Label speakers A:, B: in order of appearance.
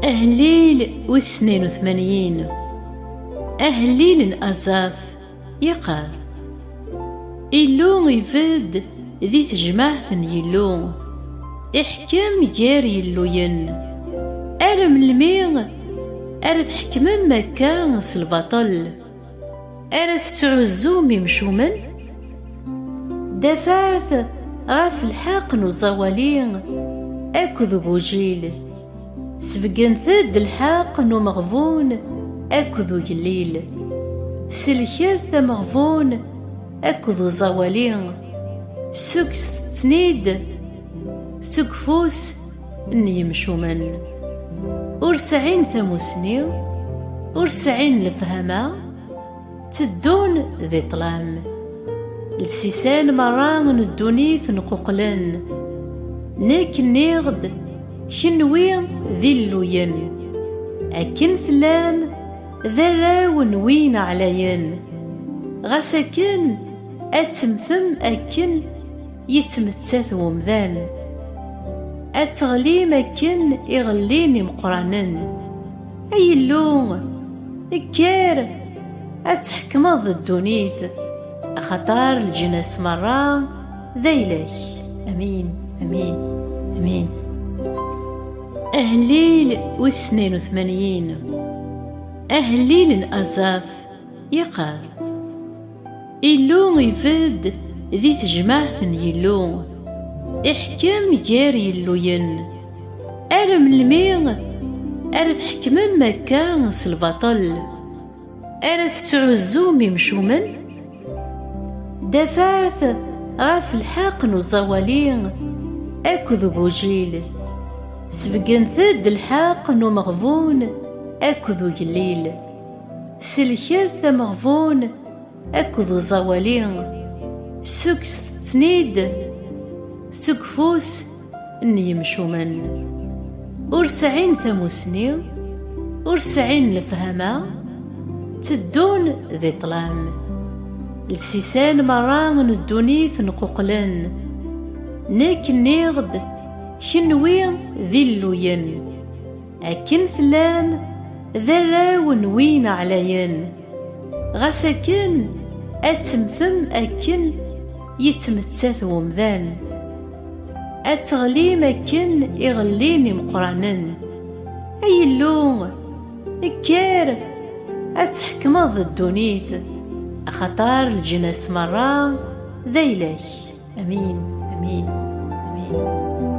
A: أهليل وسنين وثمانين، أهليل أزاف يقار إلو يفد ذي تجمعث يلو إحكام جار يلوين أرم الميغ أرث حكم مكان البطل أرث تعزوم مشومن دفعت غاف الحق نزوالين أكذ بوجيل سبقن ثد الحق مغفون أكذ جليل سلكث مغفون أكذ زوالين سك تنيد سك فوس يمشومن ورسعين ثموسني ورسعين لفهما تدون ذي طلام السيسان مران الدونيث نقوقلن ناك نيغد شنوي ذي اللوين أكن ثلام ذراون وين عليين غسكن أتمثم أكن يتمتث ومذان أتغلي مكن يغليني مقرانن أي اللون الكار أتحكمض الدونيث خطار الجنس مرة ذيلك. أمين أمين أمين. أهليل وسنين وثمانين، أهليل أزاف يقار إلو يفد ذي تجمعث يلو إحكام جار يلوين أرم الميغ أرث حكم مكان البطل أرث تعزوم مشومن دفعت غاف الحق نزوالين أكذ بوجيل سبقن ثد الحق مغفون أكذ جليل سلكث مغفون أكذ زوالين سك تنيد سك فوس يمشومن ورسعين ثموسني ورسعين لفهما تدون ذي طلام السيسان مران الدونيث نقوقلن ناك نيغد شنوي ذي اللوين أكن ثلام ذراون وين عليين غسكن أتمثم أكن يتمتث ومذان أتغلي مكن يغليني مقرانن أي اللون الكار أتحكمض الدونيث خطار الجنس مرة ذيلك. أمين أمين أمين.